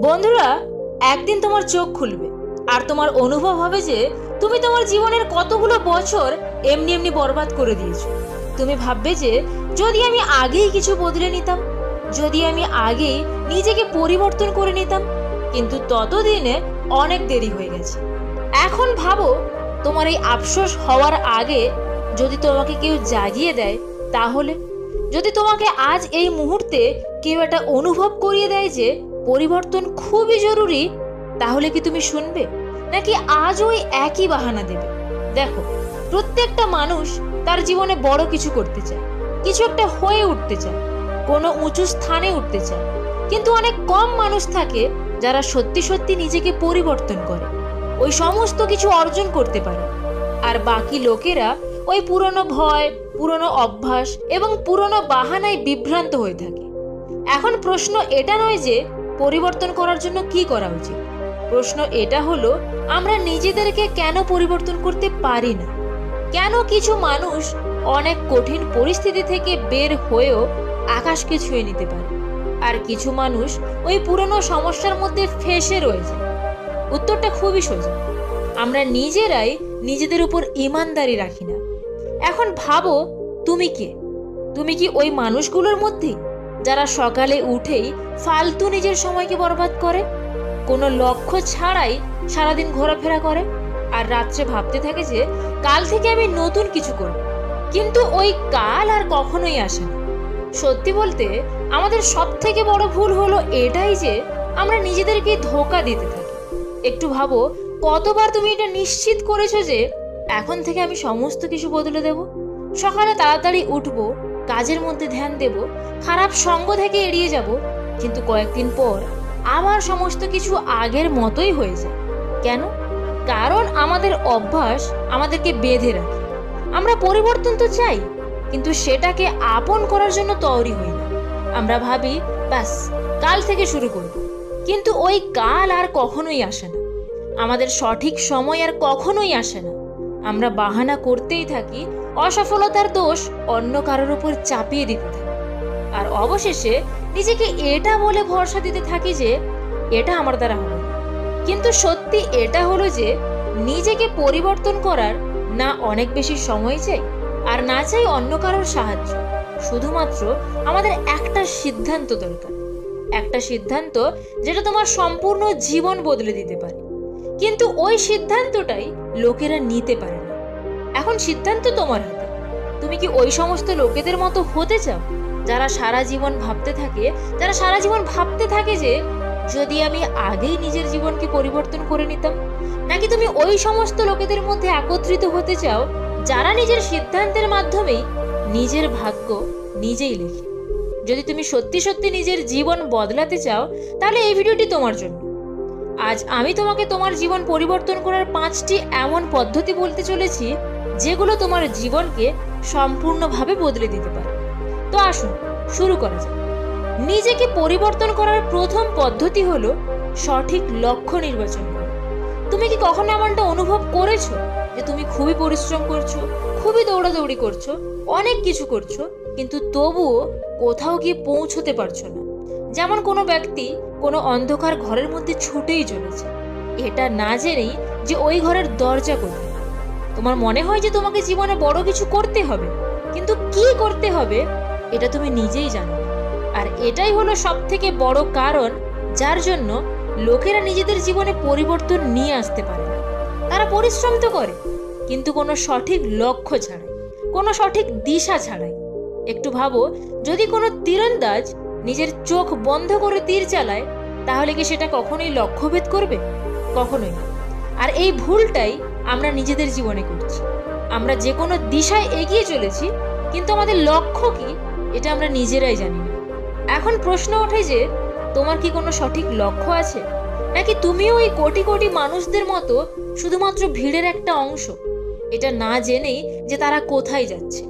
বন্ধুরা, একদিন তোমার চোখ খুলবে আর তোমার অনুভব হবে যে তুমি তোমার জীবনের কতগুলো বছর এমনি এমনি বরবাদ করে দিয়েছো। তুমি ভাববে যে যদি আমি আগেই কিছু বদলে নিতাম, যদি আমি আগেই নিজেকে পরিবর্তন করে নিতাম, কিন্তু ততদিনে অনেক দেরি হয়ে গেছে। এখন ভাবো, তোমার এই আফসোস হওয়ার আগে যদি তোমাকে কেউ জাগিয়ে দেয়, তাহলে যদি তোমাকে আজ এই মুহূর্তে কেউ একটা অনুভব করিয়ে দেয় যে পরিবর্তন খুবই জরুরি, তাহলে কি তুমি শুনবে, নাকি আজ ওই একই বাহানা দেবে? দেখো, প্রত্যেকটা মানুষ তার জীবনে বড় কিছু করতে চায়, কিছু একটা হয়ে উঠতে চায়, কোনো উঁচু স্থানে উঠতে চায়, কিন্তু অনেক কম মানুষ থাকে যারা সত্যি সত্যি নিজেকে পরিবর্তন করে, ওই সমস্ত কিছু অর্জন করতে পারে। আর বাকি লোকেরা ওই পুরনো ভয়, পুরনো অভ্যাস এবং পুরনো বাহানায় বিভ্রান্ত হয়ে থাকে। এখন প্রশ্ন এটা নয় যে পরিবর্তন করার জন্য কি করা উচিত, প্রশ্ন এটা হলো আমরা নিজেদেরকে কেন পরিবর্তন করতে পারি না? কেন কিছু মানুষ অনেক কঠিন পরিস্থিতি থেকে বের হয়েও আকাশকে ছুঁয়ে নিতে পারে, আর কিছু মানুষ ওই পুরনো সমস্যার মধ্যে ফেঁসে রয়েছে? উত্তরটা খুবই সোজা, আমরা নিজেরাই নিজেদের উপর ইমানদারি রাখি না। এখন ভাবো, তুমি কে? তুমি কি ওই মানুষগুলোর মধ্যে যারা সকালে উঠেই ফালতু নিজের সময়কে বরবাদ করে, কোনো লক্ষ্য ছাড়াই সারাদিন ঘোরাফেরা করে, আর রাত্রে ভাবতে থাকে যে কাল থেকে আমি নতুন কিছু করব, কিন্তু ওই কাল আর কখনোই আসে না? সত্যি বলতে আমাদের সব থেকে বড় ভুল হলো এটাই যে আমরা নিজেদেরকে ধোঁকা দিতে থাকি। একটু ভাবো, কতবার তুমি এটা নিশ্চিত করেছো যে এখন থেকে আমি সমস্ত কিছু বদলে দেব, সকালে তাড়াতাড়ি উঠবো, কাজের মধ্যে ধ্যান দেব, খারাপ সঙ্গ থেকে এড়িয়ে যাব, কিন্তু কয়েকদিন পর আবার সমস্ত কিছু আগের মতোই হয়ে যায়। কেন? কারণ আমাদের অভ্যাস আমাদেরকে বেঁধে রাখে। আমরা পরিবর্তন তো চাই, কিন্তু সেটাকে আপন করার জন্য তৈরি হই না। আমরা ভাবি ব্যাস কাল থেকে শুরু করব, কিন্তু ওই কাল আর কখনোই আসে না, আমাদের সঠিক সময় আর কখনোই আসে না। আমরা বাহানা করতেই থাকি, অসফলতার দোষ অন্য কারোর উপর চাপিয়ে দিতে থাকি, আর অবশেষে নিজেকে এটা বলে ভরসা দিতে থাকি যে এটা আমার দ্বারা হলো না। কিন্তু সত্যি এটা হলো যে নিজেকে পরিবর্তন করার না অনেক বেশি সময় চাই, আর না চাই অন্য কারোর সাহায্য। শুধুমাত্র আমাদের একটা সিদ্ধান্ত দরকার, একটা সিদ্ধান্ত যেটা তোমার সম্পূর্ণ জীবন বদলে দিতে পারে। কিন্তু ওই সিদ্ধান্তটাই লোকেরা নিতে পারে না। এখন সিদ্ধান্ত তোমার হাতে। তুমি কি ওই সমস্ত লোকেদের মতো হতে চাও যারা সারা জীবন ভাবতে থাকে যে যদি আমি আগেই নিজের জীবনকে পরিবর্তন করে নিতাম? নাকি তুমি ওই সমস্ত লোকেদের মধ্যে একত্রিত হতে চাও যারা নিজের সিদ্ধান্তের মাধ্যমেই নিজের ভাগ্য নিজেই লেখে? যদি তুমি সত্যি সত্যি নিজের জীবন বদলাতে চাও, তাহলে এই ভিডিওটি তোমার জন্য। আজ আমি তোমাকে তোমার জীবন পরিবর্তন করার 5টি এমন পদ্ধতি বলতে চলেছি যেগুলো তোমার জীবনকে সম্পূর্ণভাবে বদলে দিতে পারে। তো আসুন শুরু করা যাক। নিজেকে পরিবর্তন করার প্রথম পদ্ধতি হলো সঠিক লক্ষ্য নির্বাচন করা। তুমি কি কখনো এমনটা অনুভব করেছো যে তুমি খুবই পরিশ্রম করছো, খুবই দৌড়াদৌড়ি করছো, অনেক কিছু করছো, কিন্তু তবুও কোথাও গিয়ে পৌঁছতে পারছো না? যেমন কোনো ব্যক্তি কোনো অন্ধকার ঘরের মধ্যে ছুটেই চলেছে, এটা না জেনেই যে ওই ঘরের দরজা কোথায়। তোমার মনে হয় যে তোমাকে জীবনে বড় কিছু করতে হবে, কিন্তু কি করতে হবে এটা তুমি নিজেই জানো না। আর এটাই হলো সব থেকে বড় কারণ যার জন্য লোকেরা নিজেদের জীবনে পরিবর্তন নিয়ে আসতে পারে না। তারা পরিশ্রম তো করে, কিন্তু কোনো সঠিক লক্ষ্য ছাড়াই, কোনো সঠিক দিশা ছাড়াই। একটু ভাবো, যদি কোনো তীরন্দাজ নিজের চোখ বন্ধ করে তীর চালায়, তাহলে কি সেটা কখনোই লক্ষ্যভেদ করবে? কখনোই না। আর এই ভুলটাই আমরা নিজেদের জীবনে করছি। আমরা যে কোনো দিশায় এগিয়ে চলেছি, কিন্তু আমাদের লক্ষ্য কি এটা আমরা নিজেরাই জানি না। এখন প্রশ্ন ওঠে যে তোমার কি কোনো সঠিক লক্ষ্য আছে, নাকি তুমিও ওই কোটি কোটি মানুষদের মতো শুধুমাত্র ভিড়ের একটা অংশ, এটা না জেনেই যে তারা কোথায় যাচ্ছে?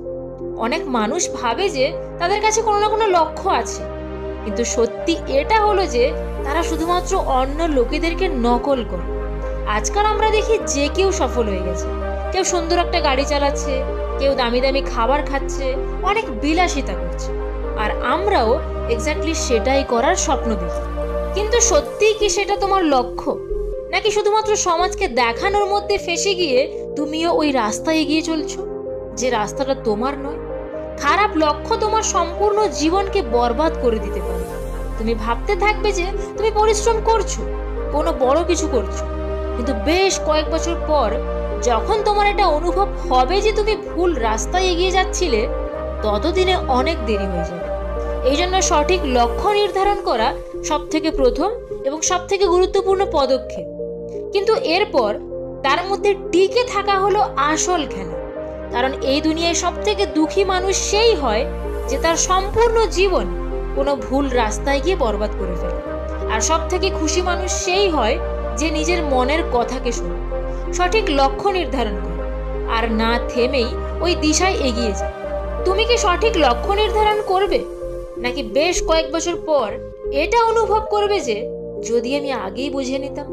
অনেক মানুষ ভাবে যে তাদের কাছে কোনো না কোনো লক্ষ্য আছে, কিন্তু সত্যি এটা হলো যে তারা শুধুমাত্র অন্য লোকেদেরকে নকল করে। আজকাল আমরা দেখি যে কেউ সফল হয়ে গেছে, কেউ সুন্দর একটা গাড়ি চালাচ্ছে, কেউ দামি দামি খাবার খাচ্ছে, অনেক বিলাসিতা করছে, আর আমরাও এক্স্যাক্টলি সেটাই করার স্বপ্ন দেখি। কিন্তু সত্যিই কি সেটা তোমার লক্ষ্য, নাকি শুধুমাত্র সমাজকে দেখানোর মধ্যে ফেঁসে গিয়ে তুমিও ওই রাস্তায় এগিয়ে চলছো, যে রাস্তাটা তোমার নয়? খারাপ লক্ষ্য তোমার সম্পূর্ণ জীবনকে বরবাদ করে দিতে পারে। তুমি ভাবতে থাকবে যে তুমি পরিশ্রম করছো, কোনো বড় কিছু করছো, কিন্তু বেশ কয়েক বছর পর যখন তোমার এটা অনুভব হবে যে তুমি ভুল রাস্তায় এগিয়ে যাচ্ছিলে, ততদিনে অনেক দেরি হয়ে যাবে। এই জন্য সঠিক লক্ষ্য নির্ধারণ করা সব থেকে প্রথম এবং সব থেকে গুরুত্বপূর্ণ পদক্ষেপ। কিন্তু এরপর তার মধ্যে টিকে থাকা হলো আসল খেলা। কারণ এই দুনিয়ায় সব থেকে দুঃখী মানুষ সেই হয় যে তার সম্পূর্ণ জীবন কোনো ভুল রাস্তায় গিয়ে বরবাদ করে ফেলে। আর সব থেকে খুশি মানুষ সেই হয় যে নিজের মনের কথাকে শোনে, সঠিক লক্ষ্য নির্ধারণ করে, আর না থেমেই ওই দিশায় এগিয়ে যায়। তুমি কি সঠিক লক্ষ্য নির্ধারণ করবে, নাকি বেশ কয়েক বছর পর এটা অনুভব করবে যে যদি আমি আগেই বুঝে নিতাম?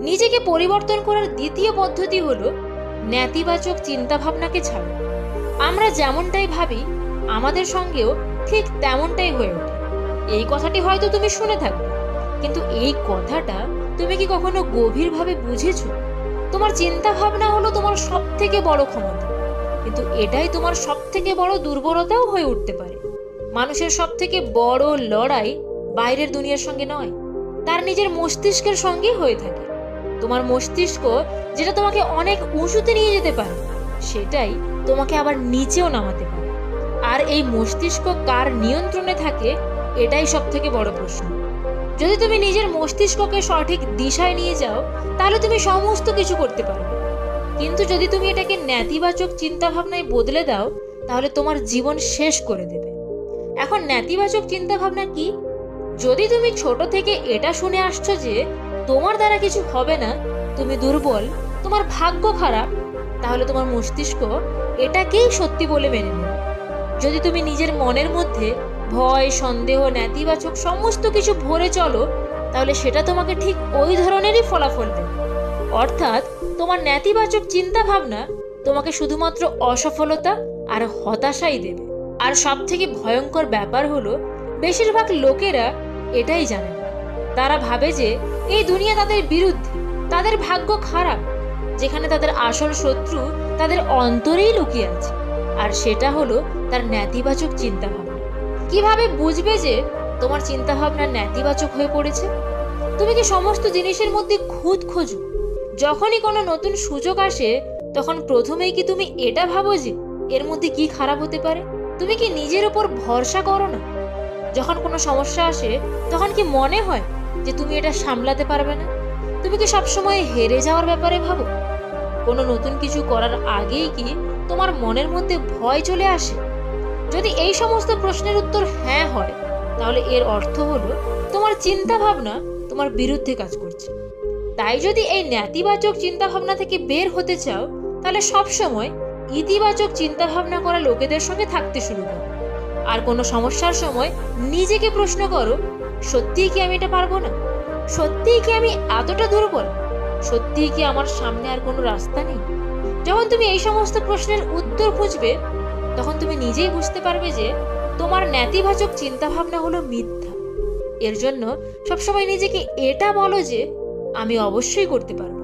নিজেকে পরিবর্তন করার দ্বিতীয় পদ্ধতি হলো নেতিবাচক চিন্তা ভাবনাকে ছাড়ো। আমরা যেমনটাই ভাবি আমাদের সঙ্গেও ঠিক তেমনটাই হয়ে ওঠে। এই কথাটি হয়তো তুমি শুনে থাকবে, কিন্তু এই কথাটা তুমি কি কখনো গভীরভাবে বুঝেছো? তোমার চিন্তা ভাবনা হলো তোমার সব থেকে বড় ক্ষমতা, কিন্তু এটাই তোমার সব থেকে বড় দুর্বলতাও হয়ে উঠতে পারে। মানুষের সব থেকে বড় লড়াই বাইরের দুনিয়ার সঙ্গে নয়, তার নিজের মস্তিষ্কের সঙ্গে হয়ে থাকে। তোমার মস্তিষ্ক যেটা তোমাকে অনেক উঁচুতে নিয়ে যেতে পারে, সেটাই তোমাকে আবার নিচেও নামাতে পারে। আর এই মস্তিষ্ক কার নিয়ন্ত্রণে থাকে, এটাই সব থেকে বড় প্রশ্ন। যদি তুমি নিজের মস্তিষ্ককে সঠিক দিশায় নিয়ে যাও, তাহলে তুমি সমস্ত কিছু করতে পারবে। কিন্তু যদি তুমি এটাকে নেতিবাচক চিন্তা ভাবনায় বদলে দাও, তাহলে তোমার জীবন শেষ করে দেবে। এখন নেতিবাচক চিন্তা ভাবনা কি? যদি তুমি ছোট থেকে এটা শুনে আসছো যে তোমার দ্বারা কিছু হবে না, তুমি দুর্বল, তোমার ভাগ্য খারাপ, তাহলে তোমার মস্তিষ্ক এটাকেই সত্যি বলে মেনে নেবে। যদি তুমি নিজের মনের মধ্যে ভয়, সন্দেহ, নেতিবাচক সমস্ত কিছু ভরে চলো, তাহলে সেটা তোমাকে ঠিক ওই ধরনেরই ফলাফল দেবে। অর্থাৎ তোমার নেতিবাচক চিন্তা ভাবনা তোমাকে শুধুমাত্র অসফলতা আর হতাশাই দেবে। আর সব থেকে ভয়ঙ্কর ব্যাপার হলো, বেশিরভাগ লোকেরা এটাই জানে না। তারা ভাবে যে এই দুনিয়া তাদের বিরুদ্ধে, তাদের ভাগ্য খারাপ, যেখানে তাদের আসল শত্রু তাদের অন্তরেই লুকিয়ে আছে, আর সেটা হলো তার নেতিবাচক চিন্তা ভাবনা। কিভাবে বুঝবে যে তোমার চিন্তা ভাবনা নেতিবাচক হয়ে পড়েছে? তুমি কি সমস্ত জিনিসের মধ্যে খুঁত খোঁজো? যখনই কোনো নতুন সুযোগ আসে, তখন প্রথমেই কি তুমি এটা ভাবো যে এর মধ্যে কি খারাপ হতে পারে? তুমি কি নিজের উপর ভরসা করো না? যখন কোনো সমস্যা আসে, তখন কি মনে হয় যে তুমি এটা সামলাতে পারবে না? তুমি কি সবসময় হেরে যাওয়ার ব্যাপারে ভাবো? কোনো নতুন কিছু করার আগেই কি তোমার মনের মধ্যে ভয় চলে আসে? যদি এই সমস্ত প্রশ্নের উত্তর হ্যাঁ হয়, তাহলে এর অর্থ হলো তোমার চিন্তা ভাবনা তোমার বিরুদ্ধে কাজ করছে। তাই যদি এই নেতিবাচক চিন্তা ভাবনা থেকে বের হতে চাও, তাহলে সবসময় ইতিবাচক চিন্তা ভাবনা করা লোকেদের সঙ্গে থাকতে শুরু করো। আর কোনো সমস্যার সময় নিজেকে প্রশ্ন করো, সত্যিই কি আমি এটা পারবো না? সত্যিই কি আমি এতটা দুর্বল? সত্যিই কি আমার সামনে আর কোনো রাস্তা নেই? যখন তুমি এই সমস্ত প্রশ্নের উত্তর খুঁজবে, তখন তুমি নিজেই বুঝতে পারবে যে তোমার নেতিবাচক চিন্তা ভাবনা হলো মিথ্যা। এর জন্য সবসময় নিজেকে এটা বলো যে আমি অবশ্যই করতে পারবো,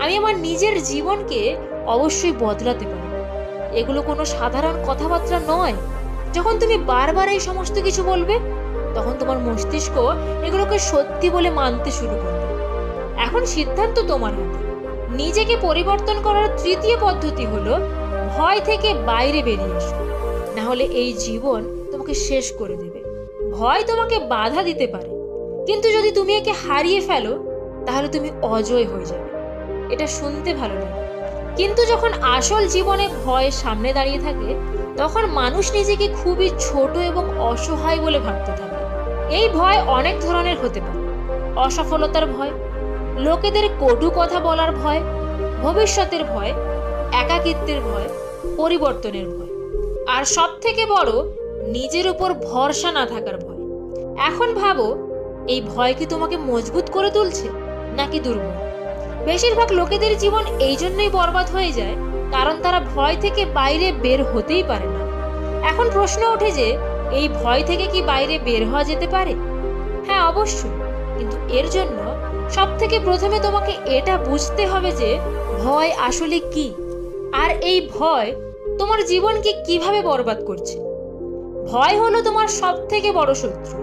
আমি আমার নিজের জীবনকে অবশ্যই বদলাতে পারবো। এগুলো কোনো সাধারণ কথাবার্তা নয়। যখন তুমি বারবার এই সমস্ত কিছু বলবে, তখন তোমার মস্তিষ্ক এগুলোকে সত্যি বলে মানতে শুরু করবে। এখন সিদ্ধান্ত তোমার হাতে। নিজেকে পরিবর্তন করার তৃতীয় পদ্ধতি হলো ভয় থেকে বাইরে বেরিয়ে এসো, না হলে এই জীবন তোমাকে শেষ করে দেবে। ভয় তোমাকে বাধা দিতে পারে, কিন্তু যদি তুমি একে হারিয়ে ফেলো, তাহলে তুমি অজয় হয়ে যাবে। এটা শুনতে ভালো লাগে, কিন্তু যখন আসল জীবনে ভয় সামনে দাঁড়িয়ে থাকে, তখন মানুষ নিজেকে খুবই ছোট এবং অসহায় বলে ভাবতে থাকে। এই ভয় অনেক ধরনের হতে পারে। অসফলতার ভয়, লোকেদের কটু কথা বলার ভয়, ভবিষ্যতের ভয়, একাকিত্বের ভয়, পরিবর্তনের ভয়, আর সব থেকে বড়, নিজের উপর ভরসা না থাকার ভয়। এখন ভাবো, এই ভয় কি তোমাকে মজবুত করে তুলছে নাকি দুর্বল? বেশিরভাগ লোকেদের জীবন এই জন্যই বরবাদ হয়ে যায়, কারণ তারা ভয় থেকে বাইরে বের হতেই পারে না। এখন প্রশ্ন ওঠে যে এই ভয় থেকে কি বাইরে বের হওয়া যেতে পারে? হ্যাঁ, অবশ্যই। কিন্তু এর জন্য সব থেকে প্রথমে তোমাকে এটা বুঝতে হবে যে ভয় আসলে কি, আর এই ভয় তোমার জীবনকে কিভাবে বরবাদ করছে। ভয় হলো তোমার সব থেকে বড় শত্রু,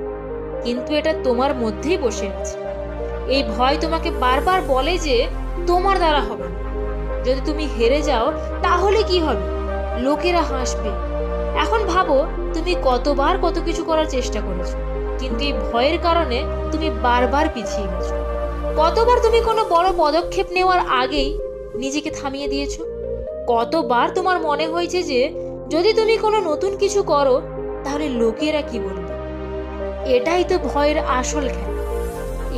কিন্তু এটা তোমার মধ্যেই বসে আছে। এই ভয় তোমাকে বারবার বলে যে তোমার দ্বারা হবে না, যদি তুমি হেরে যাও তাহলে কি হবে, লোকেরা হাসবে। এখন ভাবো তুমি কতবার কত কিছু করার চেষ্টা করেছো, কিন্তু এই ভয়ের কারণে তুমি বারবার পিছিয়ে গেছো। কতবার তুমি কোনো বড় পদক্ষেপ নেওয়ার আগেই নিজেকে থামিয়ে দিয়েছো। কতবার তোমার মনে হয়েছে যে যদি তুমি কোনো নতুন কিছু করো তাহলে লোকেরা কি বলবে। এটাই তো ভয়ের আসল খেলা।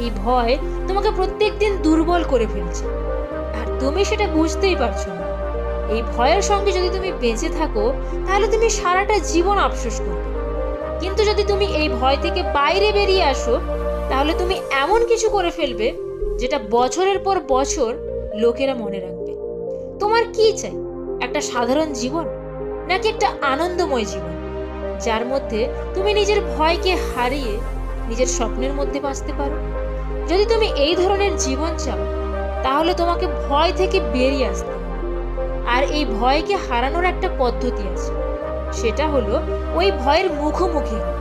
এই ভয় তোমাকে প্রত্যেকদিন দুর্বল করে ফেলছে, আর তুমি সেটা বুঝতেই পারছো না। এই ভয়ের সঙ্গে যদি তুমি বেঁচে থাকো তাহলে তুমি সারাটা জীবন আফসোস করবে, কিন্তু যদি তুমি এই ভয় থেকে বাইরে বেরিয়ে আসো তাহলে তুমি এমন কিছু করে ফেলবে যেটা বছরের পর বছর লোকেরা মনে রাখবে। তোমার কি চাই, একটা সাধারণ জীবন নাকি একটা আনন্দময় জীবন যার মধ্যে তুমি নিজের ভয়কে হারিয়ে নিজের স্বপ্নের মধ্যে বাঁচতে পারো? যদি তুমি এই ধরনের জীবন চাও তাহলে তোমাকে ভয় থেকে বেরিয়ে আসতে হবে। আর এই ভয়কে হারানোর একটা পদ্ধতি আছে, সেটা হলো ওই ভয়ের মুখোমুখি হওয়া।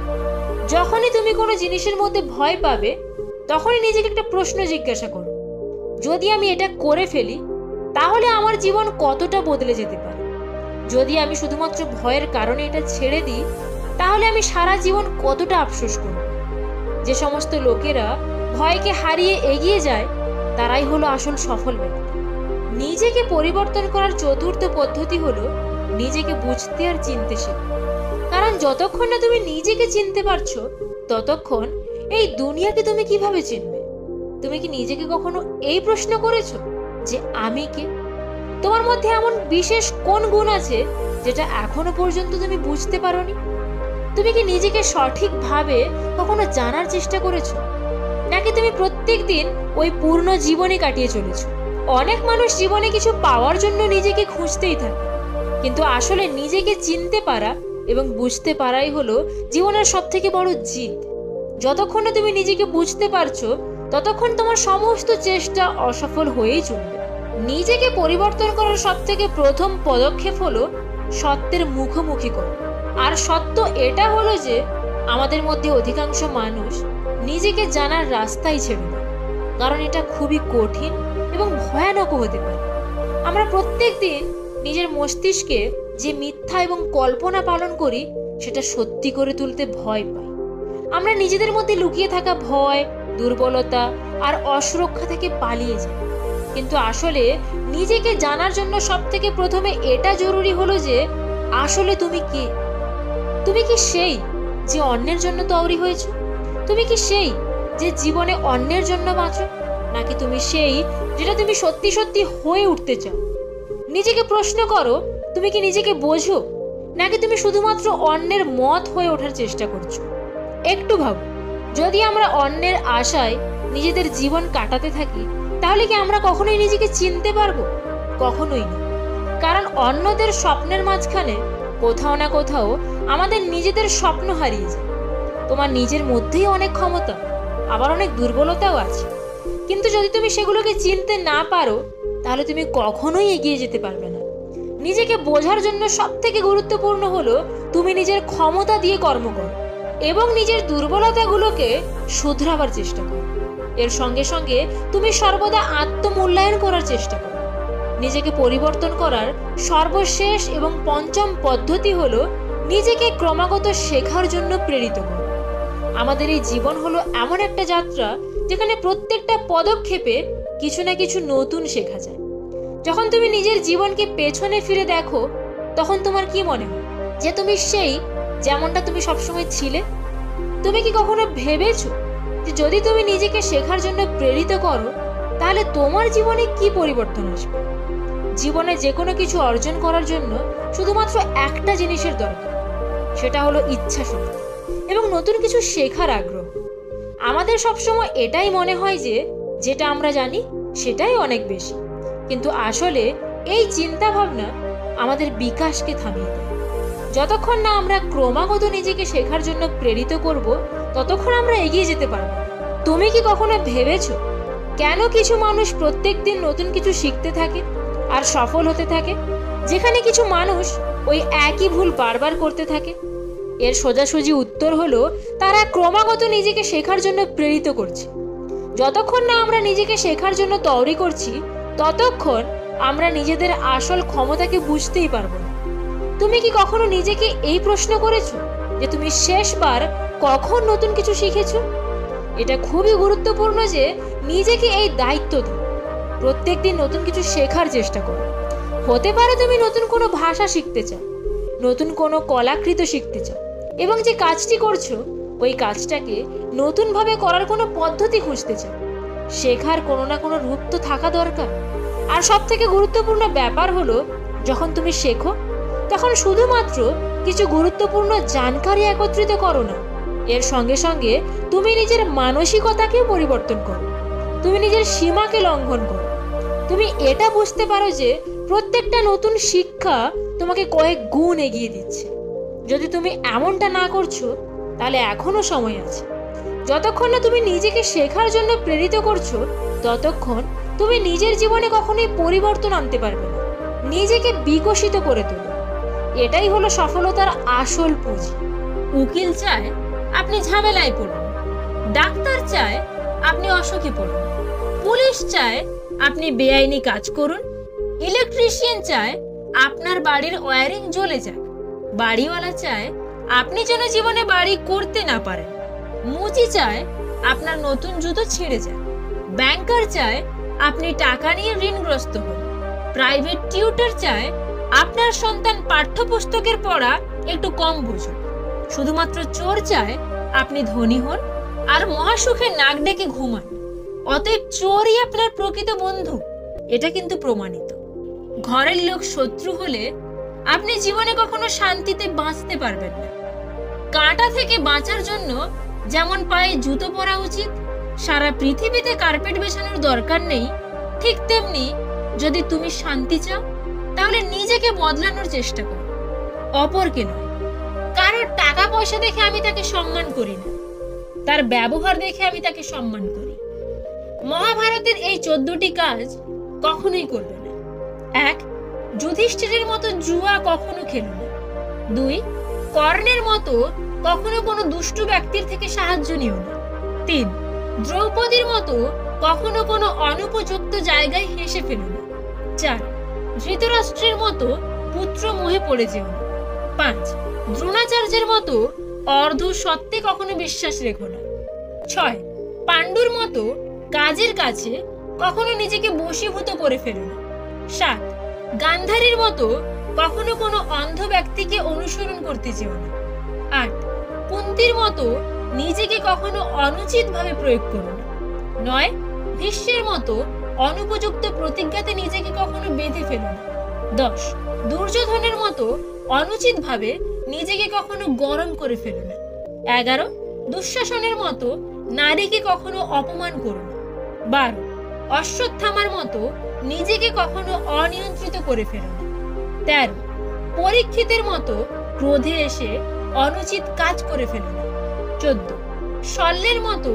যখনই তুমি কোনো জিনিসের মধ্যে ভয় পাবে তখনই নিজেকে একটা প্রশ্ন জিজ্ঞাসা করো, যদি আমি এটা করে ফেলি তাহলে আমার জীবন কতটা বদলে যেতে পারে। যদি আমি শুধুমাত্র ভয়ের কারণে এটা ছেড়ে দিই তাহলে আমি সারা জীবন কতটা আফসোস করব। যে সমস্ত লোকেরা ভয়কে হারিয়ে এগিয়ে যায় তারাই হলো আসল সফল ব্যক্তি। নিজেকে পরিবর্তন করার চতুর্থ পদ্ধতি হলো নিজেকে বুঝতে আর চিনতে শেখা। কারণ যতক্ষণ না তুমি নিজেকে চিনতে পারছো ততক্ষণ এই দুনিয়াকে তুমি কিভাবে চিনবে। তুমি কি নিজেকে কখনো এই প্রশ্ন করেছো যে আমি কে? তোমার মধ্যে এমন বিশেষ কোন গুণ আছে যেটা এখনো পর্যন্ত তুমি বুঝতে পারোনি? তুমি কি নিজেকে সঠিকভাবে কখনো জানার চেষ্টা করেছো, নাকি তুমি প্রত্যেক দিন ওই পূর্ণ জীবনে কাটিয়ে চলেছো? অনেক মানুষ জীবনে কিছু পাওয়ার জন্য নিজেকে খুঁজতেই থাকে, কিন্তু আসলে নিজেকে চিনতে পারা এবং বুঝতে পারাই হলো জীবনের সব থেকে বড় জিত। যতক্ষণ না তুমি নিজেকে বুঝতে পারছো ততক্ষণ তোমার সমস্ত চেষ্টা অসফল হয়েই চলবে। নিজেকে পরিবর্তন করার সব থেকে প্রথম পদক্ষেপ হলো সত্যের মুখোমুখি করা। আর সত্য এটা হলো যে আমাদের মধ্যে অধিকাংশ মানুষ নিজেকে জানার রাস্তাই ছেড়ে দেয়, কারণ এটা খুবই কঠিন এবং ভয়ানক হতে পারে। আমরা প্রত্যেক দিন নিজের মস্তিষ্কে যে মিথ্যা এবং কল্পনা পালন করি সেটা সত্যি করে তুলতে ভয় পাই। আমরা নিজেদের মধ্যে লুকিয়ে থাকা ভয়, দুর্বলতা আর অসুরক্ষা থেকে পালিয়ে যাই। কিন্তু আসলে নিজেকে জানার জন্য সব থেকে প্রথমে এটা জরুরি হলো যে আসলে তুমি কে। তুমি কি সেই যে অন্যের জন্য তৈরি হয়েছো? তুমি কি সেই যে জীবনে অন্যের জন্য বাঁচো, নাকি তুমি সেই যেটা তুমি সত্যি সত্যি হয়ে উঠতে চাও? নিজেকে প্রশ্ন করো, তুমি কি নিজেকে বোঝো, নাকি তুমি শুধুমাত্র অন্যের মত হয়ে ওঠার চেষ্টা করছো? একটু ভাবো, যদি আমরা অন্যের আশায় নিজেদের জীবন কাটাতে থাকি তাহলে কি আমরা কখনোই নিজেকে চিনতে পারবো? কখনোই না। কারণ অন্যদের স্বপ্নের মাঝখানে কোথাও না কোথাও আমাদের নিজেদের স্বপ্ন হারিয়ে যায়। তোমার নিজের মধ্যেই অনেক ক্ষমতা, আবার অনেক দুর্বলতাও আছে, কিন্তু যদি তুমি সেগুলোকে চিনতে না পারো তাহলে তুমি কখনোই এগিয়ে যেতে পারবে না। নিজেকে বোঝার জন্য সব থেকে গুরুত্বপূর্ণ হলো তুমি নিজের ক্ষমতা দিয়ে কর্ম করো এবং নিজের দুর্বলতাগুলোকে শুধরাবার চেষ্টা করো। এর সঙ্গে সঙ্গে তুমি সর্বদা আত্মমূল্যায়ন করার চেষ্টা করো। নিজেকে পরিবর্তন করার সর্বশেষ এবং পঞ্চম পদ্ধতি হলো নিজেকে ক্রমাগত শেখার জন্য প্রেরিত করো। আমাদের এই জীবন হলো এমন একটা যাত্রা যেখানে প্রত্যেকটা পদক্ষেপে কিছু না কিছু নতুন শেখা যায়। যখন তুমি নিজের জীবনকে পেছনে ফিরে দেখো তখন তোমার কি মনে হয় যে তুমি সেই যেমনটা তুমি সবসময় ছিলে? তুমি কি কখনো ভেবেছো যে যদি তুমি নিজেকে শেখার জন্য প্রেরিত করো তাহলে তোমার জীবনে কি পরিবর্তন আসবে? জীবনে যে কোনো কিছু অর্জন করার জন্য শুধুমাত্র একটা জিনিসের দরকার, সেটা হলো ইচ্ছা শক্তি এবং নতুন কিছু শেখার আগ্রহ। আমাদের সবসময় এটাই মনে হয় যে যেটা আমরা জানি সেটাই অনেক বেশি, কিন্তু আসলে এই চিন্তা ভাবনা আমাদের বিকাশকে থামিয়ে দেয়। যতক্ষণ না আমরা ক্রমাগত নিজেকে শেখার জন্য প্রেরিত করব ততক্ষণ আমরা এগিয়ে যেতে পারব। তুমি কি কখনো ভেবেছো কেন কিছু মানুষ প্রত্যেক দিন নতুন কিছু শিখতে থাকে আর সফল হতে থাকে, যেখানে কিছু মানুষ ওই একই ভুল বারবার করতে থাকে? এর সোজাসুজি উত্তর হলো, তারা ক্রমাগত নিজেকে শেখার জন্য প্রেরিত করছে। যতক্ষণ না আমরা নিজেকে শেখার জন্য তৈরি করছি, ততক্ষণ আমরা নিজেদের আসল ক্ষমতাকে বুঝতেই পারবো না। তুমি কি কখনো নিজেকে এই প্রশ্ন করেছো যে তুমি শেষবার কখন নতুন কিছু শিখেছো? এটা খুবই গুরুত্বপূর্ণ যে নিজেকে এই দায়িত্ব দাও, প্রত্যেকদিন নতুন কিছু শেখার চেষ্টা করো। হতে পারে তুমি নতুন কোনো ভাষা শিখতে চাও, নতুন কোনো কলাকৃতি শিখতে চাও, এবং যে কাজটি করছো ওই কাজটাকে নতুনভাবে করার কোনো পদ্ধতি খুঁজতে চাও। শেখার কোনো না কোনো রূপ তো থাকা দরকার। আর সব থেকে গুরুত্বপূর্ণ ব্যাপার হলো, যখন তুমি শেখো তখন শুধুমাত্র কিছু গুরুত্বপূর্ণ জানকারি একত্রিত করো না, এর সঙ্গে সঙ্গে তুমি নিজের মানসিকতাকেও পরিবর্তন করো, তুমি নিজের সীমাকে লঙ্ঘন করো। তুমি এটা বুঝতে পারো যে প্রত্যেকটা নতুন শিক্ষা তোমাকে কয়েক গুণ এগিয়ে দিচ্ছে। যদি তুমি এমনটা না করছো তাহলে এখনো সময় আছে। যতক্ষণ না তুমি নিজেকে শেখার জন্য প্রেরিত করছো, ততক্ষণ তুমি নিজের জীবনে কখনোই পরিবর্তন আনতে পারবে না। নিজেকে বিকশিত করে তোলো, এটাই হলো সফলতার আসল পুঁজি। উকিল চায় আপনি ঝামেলায় পড়ুন, ডাক্তার চায় আপনি অসুখে পড়ুন, পুলিশ চায় আপনি বেআইনি কাজ করুন, ইলেকট্রিশিয়ান চায় আপনার বাড়ির ওয়্যারিং জ্বলে যাক, বাড়িওয়ালা চায় আপনি যেন জীবনে বাড়ি করতে না পারেন, মুচি চায় আপনার নতুন জুতো ছিঁড়ে যায়, ব্যাংকার চায় আপনি টাকা নিয়ে ঋণগ্রস্ত হন, প্রাইভেট টিউটর চায় আপনার সন্তান পাঠ্যপুস্তকের পড়া একটু কম বুঝুন, শুধুমাত্র চোর চায় আপনি ধনী হন আর মহাসুখে নাক ডেকে ঘুমান। অতএব চোরই আপনার প্রকৃত বন্ধু, এটা কিন্তু প্রমাণিত। ঘরের লোক শত্রু হলে আপনি জীবনে কখনো শান্তিতে বাঁচতে পারবেন না। কাঁটা থেকে বাঁচার জন্য যেমন পায়ে জুতো পরা উচিত, সারা পৃথিবীতে কার্পেট বিছানোর দরকার নেই, ঠিক তেমনি যদি তুমি শান্তি চাও তাহলে নিজেকে বদলানোর চেষ্টা করো, অপরকে নয়। কারোর টাকা পয়সা দেখে আমি তাকে সম্মান করি না, তার ব্যবহার দেখে আমি তাকে সম্মান করি। মহাভারতের এই 14টি কাজ কখনোই করবে না। 1. যুধিষ্ঠিরের মতো জুয়া কখনো খেলো না। 2. কর্ণের মতো কখনো কোনো দুষ্ট ব্যক্তির থেকে সাহায্য নিও না। 3. দ্রৌপদীর মতো কখনো কোনো অনুপযুক্ত জায়গায় হেসে ফেলো না। 4. ধৃতরাষ্ট্রের মতো পুত্র মোহে পড়ে যেও না। 5. দ্রোণাচার্যের মতো অর্ধ সত্যে কখনো বিশ্বাস রেখো না। 6. পাণ্ডুর মতো কাজের কাছে কখনো নিজেকে বশীভূত করে ফেলো না। 7. গান্ধারীর মতো কখনো কোনো অন্ধ ব্যক্তিকে অনুসরণ করতে যেও না। 8. কুন্তির মতো নিজেকে কখনো অনুচিত ভাবে প্রয়োগ করো না। 9. ভীষ্মের মতো অনুপযুক্ত প্রতিজ্ঞাতে নিজেকে কখনো বেঁধে ফেলো না। 10. দুর্যোধনের মতো অনুচিত ভাবে নিজেকে কখনো গরম করে ফেলো না। 11. দুঃশাসনের মতো নারীকে কখনো অপমান করো না। 12. অশ্বত্থামার মতো নিজেকে কখনো অনিয়ন্ত্রিত করে ফেলো না। 13. পরীক্ষিতের মতো ক্রোধে এসে অনুচিত কাজ করে ফেলো না। 14. শল্যের মতো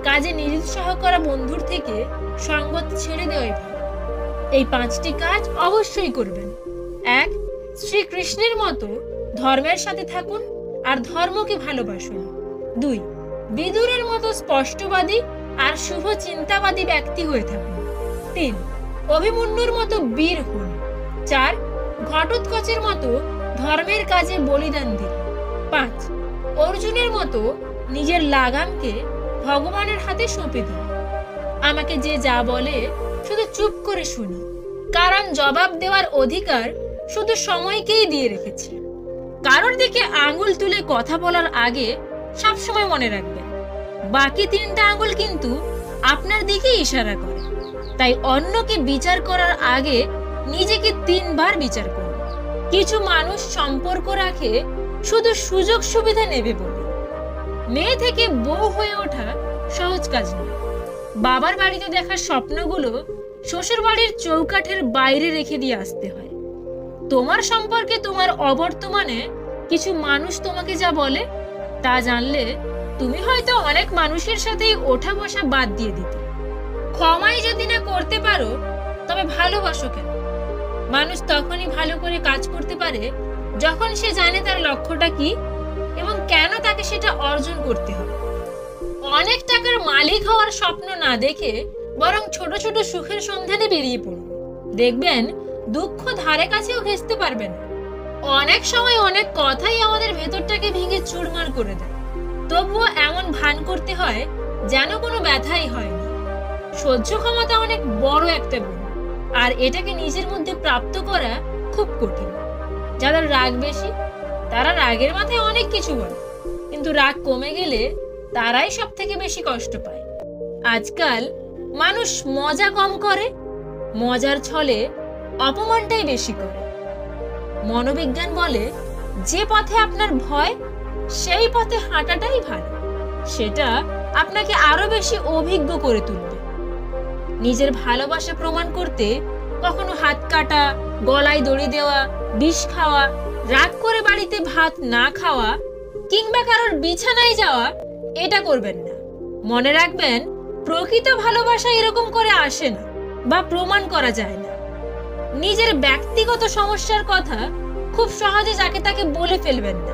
কাজে নিরুৎসাহ করা বন্ধুর থেকে সঙ্গত ছেড়ে দেওয়াই ভালো। এই 5টি কাজ অবশ্যই করবেন। 1. শ্রীকৃষ্ণের মতো ধর্মের সাথে থাকুন আর ধর্মকে ভালোবাসুন। 2. বিদুরের মতো স্পষ্টবাদী আর শুভ চিন্তাবাদী ব্যক্তি হয়ে থাকুন। 3. অভিমন্যুর মতো বীর হন। 4. ঘটোৎকচের মতো ধর্মের কাজে বলিদান দিন। 5. অর্জুনের মতো নিজের লাগামকে ভগবানের হাতে সঁপে দিন। আমাকে যে যা বলে শুধু চুপ করে শুনি, কারণ জবাব দেওয়ার অধিকার শুধু সময়কেই দিয়ে রেখেছে। কারোর দিকে আঙুল তুলে কথা বলার আগে সবসময় মনে রাখবেন, বাকি 3টা আঙুল কিন্তু আপনার দিকেই ইশারা করে। তাই অন্যকে বিচার করার আগে নিজেকে 3 বার বিচার করুন। কিছু মানুষ সম্পর্ক রাখে শুধু সুযোগ সুবিধা নেবে বলে। মেয়ে থেকে বউ হয়ে ওঠা সহজ কাজ নয়। বাবার বাড়িতে দেখা স্বপ্নগুলো শ্বশুর বাড়ির চৌকাঠের বাইরে রেখে দিয়ে আসতে হয়। তোমার সম্পর্কে তোমার অবর্তমানে কিছু মানুষ তোমাকে যা বলে তা জানলে তুমি হয়তো অনেক মানুষের সাথেই ওঠা বসা বাদ দিয়ে দিতে। ক্ষমাই যদি না করতে পারো তবে ভালোবাসো কেন? মানুষ তখনই ভালো করে কাজ করতে পারে যখন সে জানে তার লক্ষ্যটা কি এবং কেন তাকে সেটা অর্জন করতে হবে। অনেক টাকার মালিক হওয়ার স্বপ্ন না দেখে বরং ছোট ছোট সুখের সন্ধানে বেরিয়ে পড়ুন। দেখবেন দুঃখ ধারে কাছেও ঘেঁষতে পারবে না। অনেক সময় অনেক কথাই আমাদের ভেতরটাকে ভেঙে চুরমার করে দেয়, তবুও এমন ভান করতে হয় যেন কোনো ব্যথাই হয়নি। সহ্য ক্ষমতা অনেক বড় একটা গুণ, আর এটাকে নিজের মধ্যে প্রাপ্ত করা খুব কঠিন। যাদের রাগ বেশি তারা রাগের মাথায় অনেক কিছু বলে, কিন্তু রাগ কমে গেলে তারাই সব থেকে বেশি কষ্ট পায়। আজকাল মানুষ মজা কম করে, মজার ছলে অপমানটাই বেশি করে। মনোবিজ্ঞান বলে, যে পথে আপনার ভয় সেই পথে হাঁটাটাই ভালো। সেটা আপনাকে আরো বেশি অভিজ্ঞ করে তুলবে। নিজের ভালোবাসা প্রমাণ করতে কখনো হাত কাটা, গলায় দড়ি দেওয়া, বিষ খাওয়া, রাগ করে বাড়িতে ভাত না খাওয়া কিংবা কারোর বিছানায় যাওয়া এটা করবেন না। মনে রাখবেন, প্রকৃত ভালোবাসা এরকম করে আসে না বা প্রমাণ করা যায় না। নিজের ব্যক্তিগত সমস্যার কথা খুব সহজে যাকে তাকে বলে ফেলবেন না।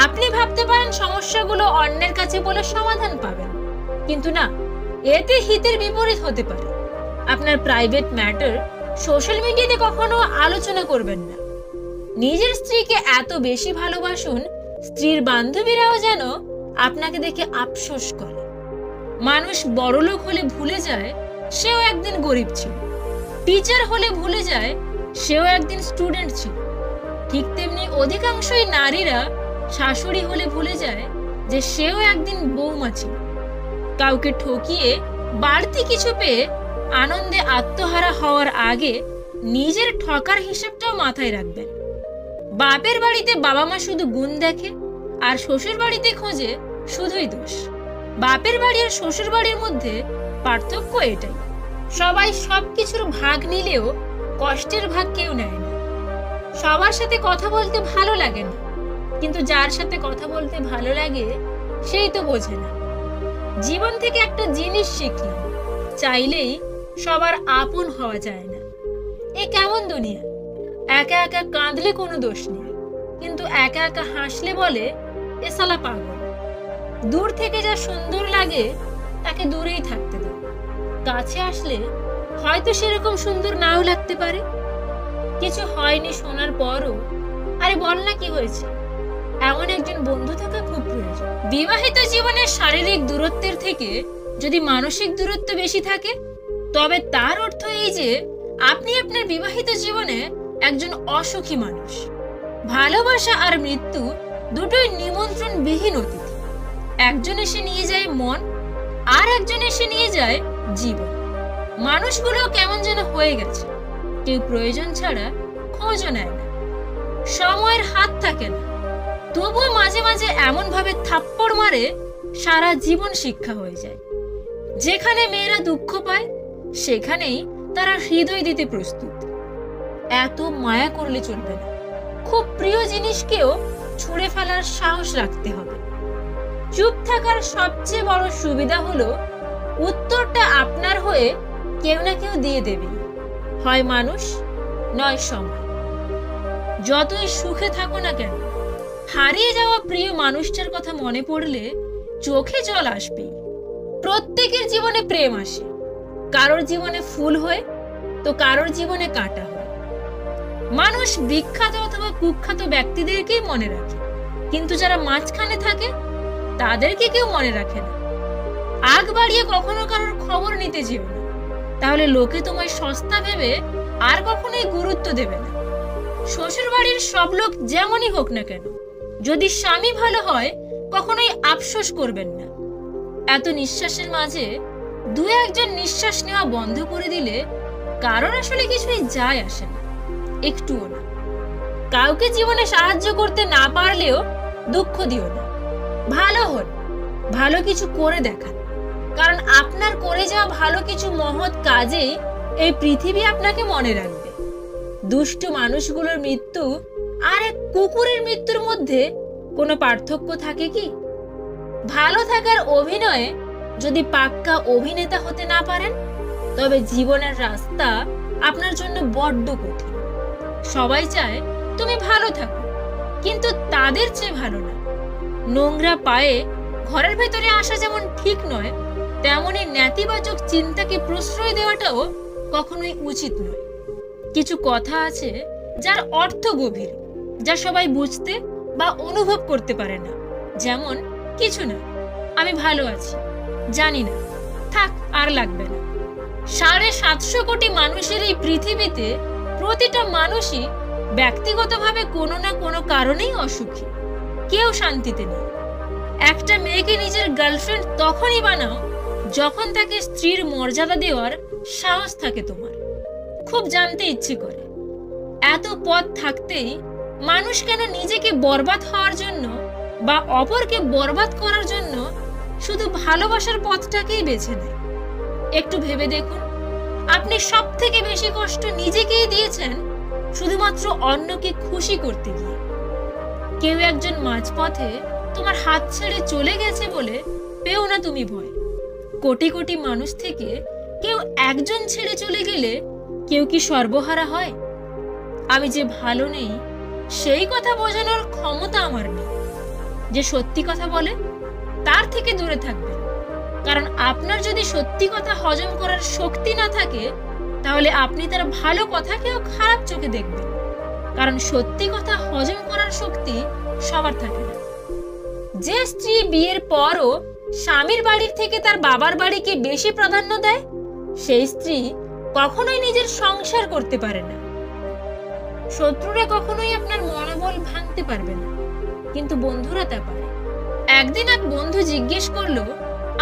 আপনি ভাবতে পারেন সমস্যাগুলো অন্যের কাছে বলে সমাধান পাবেন, কিন্তু না, এতে হিতের বিপরীত হতে পারে। আপনার প্রাইভেট ম্যাটার সোশ্যাল মিডিয়াতে কখনো আলোচনা করবেন না। নিজের স্ত্রীকে এত বেশি ভালোবাসুন, স্ত্রীর বান্ধবীরাও যেন আপনাকে দেখে আফসোস করে। মানুষ বড়লোক হলে ভুলে যায় সেও একদিন গরিব ছিল, টিচার হলে ভুলে যায় সেও একদিন স্টুডেন্ট ছিল। ঠিক তেমনি অধিকাংশই নারীরা শাশুড়ি হলে ভুলে যায় যে সেও একদিন বৌমা ছিল। কাউকে ঠকিয়ে বাড়তি কিছু পেয়ে আনন্দে আত্মহারা হওয়ার আগে নিজের ঠকার হিসেবটাও মাথায় রাখবেন। বাপের বাড়িতে বাবা মা শুধু গুণ দেখে, আর শ্বশুর বাড়িতে খোঁজে শুধুই দোষ। বাপের বাড়ি আর শ্বশুর বাড়ির মধ্যে পার্থক্য এটাই, সবাই সবকিছুর ভাগ নিলেও কষ্টের ভাগ কেউ নেয় না। সবার সাথে কথা বলতে ভালো লাগে না, কিন্তু যার সাথে কথা বলতে ভালো লাগে সেই তো বোঝে না। জীবন থেকে একটা জিনিস শিখলাম, চাইলেই সবার আপন হওয়া যায় না। এ কেমন দুনিয়া! একা একা কাঁদলে কোনো দোষ নেই, কিন্তু একা একা হাসলে বলে এ শালা পাগল। দূর থেকে যা সুন্দর লাগে তাকে দূরেই থাকতে দাও, কাছে আসলে হয়তো সেরকম সুন্দর নাও লাগতে পারে। কিছু হয়নি শোনার পরও আরে বল না কি হয়েছে, এমন একজন বন্ধু থাকা খুব প্রয়োজন। বিবাহিত জীবনের শারীরিক দূরত্বের থেকে যদি মানসিক দূরত্ব বেশি থাকে, তবে তার অর্থ এই যে আপনি আপনার বিবাহিত জীবনে একজন অসুখী মানুষ। ভালোবাসা আর মৃত্যু দুটোই নিমন্ত্রণবিহীন অতিথি। একজন এসে নিয়ে যায় মন, আর একজন এসে নিয়ে যায় জীবন। মানুষগুলো কেমন যেন হয়ে গেছে, কেউ প্রয়োজন ছাড়া খোঁজও নেয় না, সময়ের হাত থাকে না। তবুও মাঝে মাঝে এমন ভাবে থাপ্পড় মারে সারা জীবন শিক্ষা হয়ে যায়। যেখানে মেয়েরা দুঃখ পায় সেখানেই তারা হৃদয় দিতে প্রস্তুত। এত মায়া করলে চলবে না, খুব প্রিয় জিনিসকেও ছুঁড়ে ফেলার সাহস রাখতে হবে। চুপ থাকার সবচেয়ে বড় সুবিধা হলো উত্তরটা আপনার হয়ে কেউ না কেউ দিয়ে দেবে, হয় মানুষ নয় সময়। যতই সুখে থাকো না কেন, হারিয়ে যাওয়া প্রিয় মানুষটার কথা মনে পড়লে চোখে জল আসবেই। প্রত্যেকের জীবনে প্রেম আসে, কারোর জীবনে ফুল হয়ে তো কারোর জীবনে কাঁটা হয়ে। মানুষ বিখ্যাত অথবা কুখ্যাত ব্যক্তিদেরকেই মনে রাখে, কিন্তু যারা মাঝখানে থাকে তাদেরকে কেউ মনে রাখে না। আগ বাড়িয়ে কখনো কারোর খবর নিতে যেও না, তাহলে লোকে তোমায় সস্তা ভেবে আর কখনোই গুরুত্ব দেবে না। শ্বশুর বাড়ির সব লোক যেমনই হোক না কেন, যদি স্বামী ভালো হয় কখনোই আফসোস করবেন না। এত নিঃশ্বাসের মাঝে দু একজন নিঃশ্বাস নেওয়া বন্ধ করে দিলে কারোর আসলে কিছুই যায় আসে না, একটুও না। কাউকে জীবনে সাহায্য করতে না পারলেও দুঃখ দিও না, ভালো হন, ভালো কিছু করে দেখান। কারণ আপনার করে যাওয়া ভালো কিছু মহৎ কাজেই এই পৃথিবী আপনাকে মনে রাখবে। দুষ্টু মানুষগুলোর মৃত্যু আর এক কুকুরের মৃত্যুর মধ্যে কোনো পার্থক্য থাকে কি? ভালো থাকার অভিনয়ে যদি পাক্কা অভিনেতা হতে না পারেন, তবে জীবনের রাস্তা আপনার জন্য বড্ড কঠিন। সবাই চায় তুমি ভালো থাকো, কিন্তু তাদের চেয়ে ভালো না। নোংরা পায়ে ঘরের ভেতরে আসা যেমন ঠিক নয়, তেমনি নেতিবাচক চিন্তাকে প্রশ্রয় দেওয়াটাও কখনোই উচিত নয়। কিছু কথা আছে যার অর্থ গভীর, যা সবাই বুঝতে বা অনুভব করতে পারে না। যেমন, কিছু না, আমি ভালো আছি, জানি না, থাক, আর লাগবে না। 750 কোটি মানুষের এই পৃথিবীতে প্রতিটা মানুষই ব্যক্তিগতভাবে কোনো না কোনো কারণেই অসুখী। কেউ শান্তিতে নেই। একটা মেয়েকে নিজের গার্লফ্রেন্ড তখনই বানাও যখন তাকে স্ত্রীর মর্যাদা দেওয়ার সাহস থাকে তোমার। খুব জানতে ইচ্ছে করে, এত পথ থাকতেই মানুষ কেন নিজেকে বরবাদ হওয়ার জন্য বা অপরকে বরবাদ করার জন্য শুধু ভালোবাসার পথটাকেই বেছে নেয়? একটু ভেবে দেখুন, আপনি সব থেকে বেশি কষ্ট নিজেকেই দিয়েছেন শুধুমাত্র অন্যকে খুশি করতে গিয়ে। কেউ একজন মাঝপথে তোমার হাত ছেড়ে চলে গেছে বলে পেও না তুমি ভয়। কোটি কোটি মানুষ থেকে কেউ একজন ছেড়ে চলে গেলে কেউ কি সর্বহারা হয়? আমি যে ভালো নেই সেই কথা বোঝানোর ক্ষমতা আমার নেই। যে সত্যি কথা বলে তার থেকে দূরে থাকবেন, কারণ আপনার যদি সত্যি কথা হজম করার শক্তি না থাকে, তাহলে আপনি তার ভালো কথাকেও খারাপ চোখে দেখবেন, কারণ সত্যি কথা হজম করার শক্তি সবার থাকে না। যে স্ত্রী বিয়ের পরও স্বামীর বাড়ির থেকে তার বাবার বাড়িকে বেশি প্রাধান্য দেয়, সেই স্ত্রী কখনোই নিজের সংসার করতে পারে না। শত্রুরা কখনোই আপনার মনোবল ভাঙতে পারবে না, কিন্তু বন্ধুরা তা পারে। একদিন এক বন্ধু জিজ্ঞেস করলো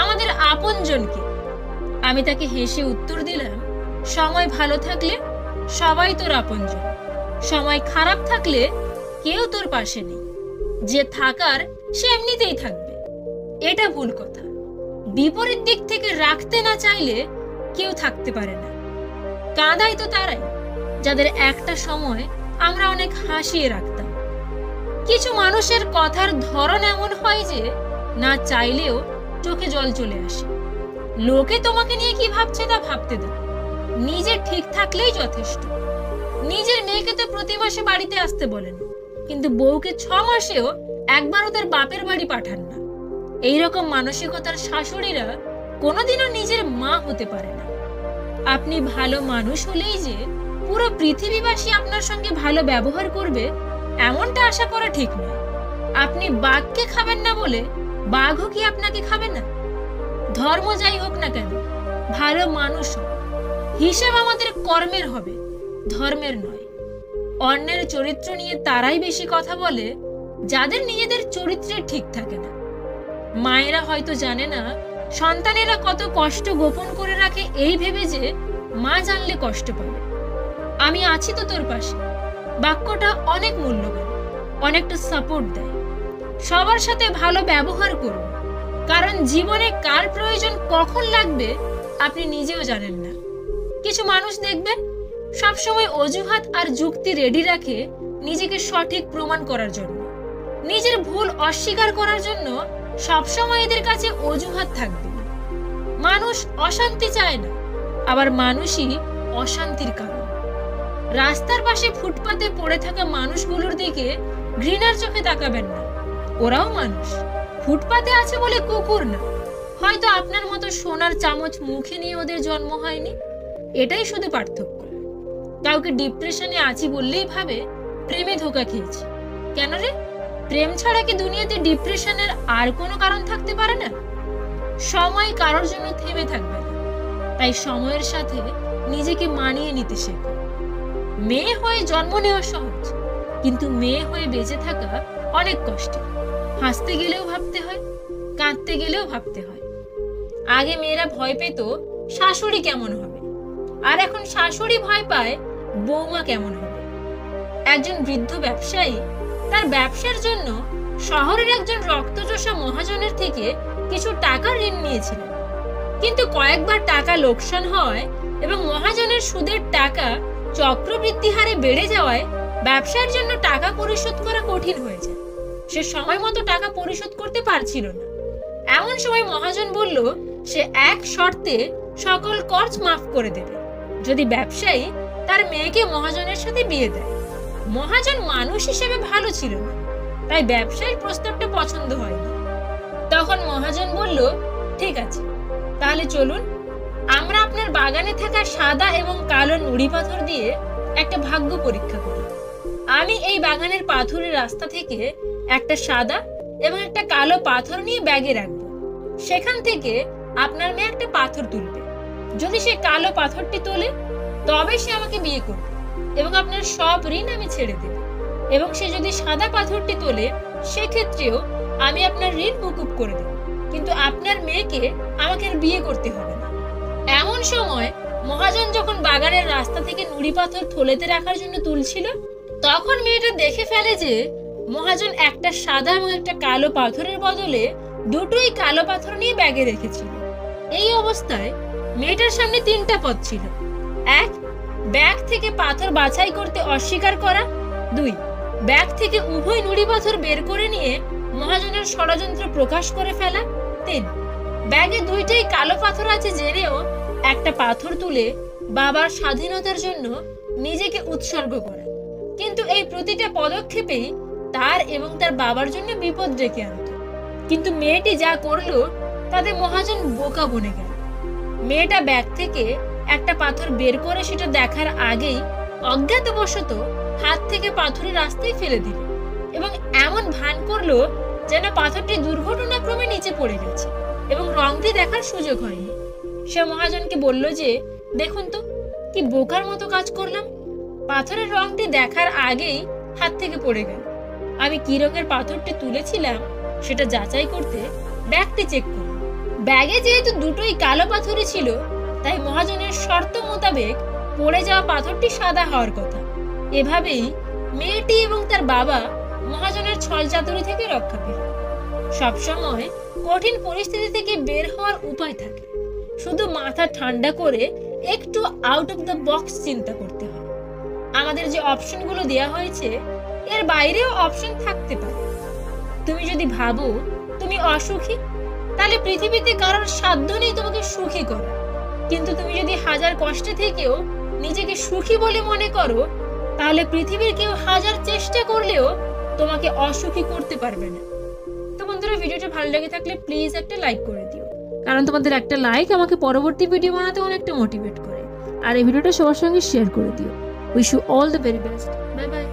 আমাদের আপনজনকে। আমি তাকে হেসে উত্তর দিলাম, সময় ভালো থাকলে সবাই তোর আপনজন, সময় খারাপ থাকলে কেউ তোর পাশে নেই। যে থাকার সে এমনিতেই থাকবে। এটা ভুল কথা। বিপরীত দিক থেকে রাখতে না চাইলে কেউ থাকতে পারে না। কাঁদাই তো তারাই যাদের একটা সময় আমরা অনেক হাসিয়ে রাখতাম। কিছু মানুষের কথার ধরন এমন হয় যে না চাইলেও চোখে জল চলে আসে। লোকে তোমাকে নিয়ে কি ভাবছে তা ভাবতে দাও, নিজে ঠিক থাকলেই যথেষ্ট। নিজের মেয়েকে তো প্রতি মাসে বাড়িতে আসতে বলেন, কিন্তু বউকে 6 মাসেও একবারও তার বাপের বাড়ি পাঠান না। এইরকম মানসিকতার শাশুড়িরা কোনোদিনও নিজের মা হতে পারে না। আপনি ভালো মানুষ হলেই যে পুরো পৃথিবীবাসী আপনার সঙ্গে ভালো ব্যবহার করবে, এমনটা আশা করা ঠিক নয়। আপনি বাঘকে খাবেন না বলে বাঘও কি আপনাকে খাবে না? ধর্ম যাই হোক না কেন, ভালো মানুষ হিসেব আমাদের কর্মের হবে, ধর্মের নয়। অন্যের চরিত্র নিয়ে তারাই বেশি কথা বলে যাদের নিজেদের চরিত্রে ঠিক থাকে না। মায়েরা হয়তো জানে না সন্তানেরা কত কষ্ট গোপন করে রাখে, এই ভেবে যে মা জানলে কষ্ট পাবে। আমি আছি তো তোর পাশে, বাক্যটা অনেক মূল্যবান, অনেকটা সাপোর্ট দেয়। সবার সাথে ভালো ব্যবহার করুন, কারণ জীবনে কার প্রয়োজন কখন লাগবে আপনি নিজেও জানেন না। কিছু মানুষ দেখবেন সবসময় অজুহাত আর যুক্তি রেডি রাখে নিজেকে সঠিক প্রমাণ করার জন্য। নিজের ভুল অস্বীকার করার জন্য সবসময় এদের কাছে অজুহাত থাকবে। মানুষ অশান্তি চায় না, আবার মানুষই অশান্তির কারণ। রাস্তার পাশে ফুটপাতে পড়ে থাকা মানুষগুলোর দিকে ঘৃণার চোখে তাকাবেন না, ওরাও মানুষ। ফুটপাতে আছে বলে কুকুর না। হয়তো আপনার মতো সোনার চামচ মুখে নিয়ে ওদের জন্ম হয়নি, এটাই শুধু পার্থক্য। কাউকে ডিপ্রেশনে আছি বললেই ভাবে প্রেমে ধোকা খেয়েছি। কেন রে? প্রেম ছাড়া কি দুনিয়াতে ডিপ্রেশনের আর কোনো কারণ থাকতে পারে না? সময় কারোর জন্য থেমে থাকবে না, তাই সময়ের সাথে নিজেকে মানিয়ে নিতে শেখো। মেয়ে হয়ে জন্ম নেওয়া সহজ, কিন্তু মেয়ে হয়ে বেঁচে থাকা অনেক কষ্ট। হাসতে গেলেও ভাবতে হয়, কাঁদতে গেলেও ভাবতে হয়। আগে মেয়েরা ভয় পেত শাশুড়ি কেমন হবে, আর এখন শাশুড়ি ভয় পায় বৌমা কেমন হবে। একজন বৃদ্ধ ব্যবসায়ী তার ব্যবসার জন্য শহরের একজন রক্তচোষা মহাজনের থেকে কিছু টাকা ঋণ নিয়েছিলেন, কিন্তু কয়েকবার টাকা লোকসান হওয়ায় এবং মহাজনের সুদের টাকা চক্রবৃদ্ধি হারে বেড়ে যাওয়ায় ব্যবসার জন্য টাকা পরিশোধ করা কঠিন হয়ে যায়। সে সময় মতো টাকা পরিশোধ করতে পারছিল না। এমন সময় মহাজন বলল সে এক শর্তে সকল কর্জ মাফ করে দেবে, যদি ব্যবসায়ী তার মেয়েকে মহাজনের সাথে বিয়ে দেয়। মহাজন মানুষ হিসেবে ভালো ছিল না, তাই ব্যবসায়ীর প্রস্তাবটা পছন্দ হয়নি। তখন মহাজন বলল, ঠিক আছে, তাহলে চলুন আমরা আপনার বাগানে থাকা সাদা এবং কালো নুড়ি পাথর দিয়ে একটা ভাগ্য পরীক্ষা করি। আমি এই বাগানের পাথরের রাস্তা থেকে একটা সাদা এবং একটা কালো পাথর নিয়ে ব্যাগে রাখবো। সেখান থেকে আপনার মেয়ে একটা পাথর তুলবে। যদি সে কালো পাথরটি তোলে তবে সে আমাকে বিয়ে করবে এবং আপনার সব ঋণ আমি ছেড়ে দেব। এবং সে যদি সাদা পাথরটি তোলে সেক্ষেত্রেও আমি আপনার ঋণ মুকুব করে দেব, কিন্তু আপনার মেয়েকে আমাকে আর বিয়ে করতে হবে না। এমন সময় মহাজন যখন বাগানের রাস্তা থেকে নুড়ি পাথর থলেতে রাখার জন্য তুলছিল, তখন মেয়েটা দেখে ফেলে যে মহাজন একটা সাদা এবং একটা কালো পাথরের বদলে দুটোই কালো পাথর নিয়ে ব্যাগে রেখেছিল। এই অবস্থায় মেয়েটার সামনে তিনটা পথ ছিল। এক, ব্যাগ থেকে পাথর বাছাই করতে অস্বীকার করা। দুই, ব্যাগ থেকে উভয় নুড়ি পাথর বের করে নিয়ে মহাজনের ষড়যন্ত্র প্রকাশ করে ফেলা। তিন, ব্যাগে দুইটাই কালো পাথর আছে জেনেও একটা পাথর তুলে বাবার স্বাধীনতার জন্য নিজেকে উৎসর্গ করা। কিন্তু এই প্রতিটা পদক্ষেপেই তার এবং তার বাবার জন্য বিপদ ডেকে আনত। কিন্তু মেয়েটি যা করলো তাতে মহাজন বোকা বনে গেল। মেয়েটা ব্যাগ থেকে একটা পাথর বের করে সেটা দেখার আগেই অজ্ঞাতবশত হাত থেকে পাথরের রাস্তায় ফেলে দিল এবং এমন ভান করলো যেন পাথরটি দুর্ঘটনাক্রমে নিচে পড়ে গেছে এবং রংটি দেখার সুযোগ হয়নি। সে মহাজনকে বলল যে, দেখুন তো কি বোকার মতো কাজ করলাম, পাথরের রংটি দেখার আগেই হাত থেকে পড়ে গেল। আমি কি রঙের পাথরটি তুলেছিলাম সেটা যাচাই করতে ব্যাগটি চেক করলাম। ব্যাগে যেহেতু দুটোই কালো পাথরই ছিল, তাই মহাজনের শর্ত মোতাবেক পড়ে যাওয়া পাথরটি সাদা হওয়ার কথা। এভাবেই মেয়েটি এবং তার বাবা মহাজনের ছলচাতুরি থেকে রক্ষা পেল। সবসময় কঠিন পরিস্থিতি থেকে বের হওয়ার উপায় থাকে, শুধু মাথা ঠান্ডা করে একটু আউট অফ দ্য বক্স চিন্তা করতে হয়। আমাদের যে অপশনগুলো দেওয়া হয়েছে এর বাইরেও অপশন থাকতে পারে। তুমি যদি ভাবো তুমি অসুখী, তাহলে পৃথিবীতে কারোর সাধ্য নেই তোমাকে সুখী করা। কিন্তু তুমি যদি হাজার কষ্টে থেকেও নিজেকে সুখী বলে মনে করো, তাহলে পৃথিবীর কেউ হাজার চেষ্টা করলেও তোমাকে অসুখী করতে পারবে না। তো বন্ধুরা, ভিডিওটা ভালো লেগে থাকলে প্লিজ একটা লাইক করে দিও, কারণ তোমাদের একটা লাইক আমাকে পরবর্তী ভিডিও বানাতে অনেকটা মোটিভেট করে। আর এই ভিডিওটা সবার সঙ্গে শেয়ার করে দিও। Wish you all the very best. Bye by.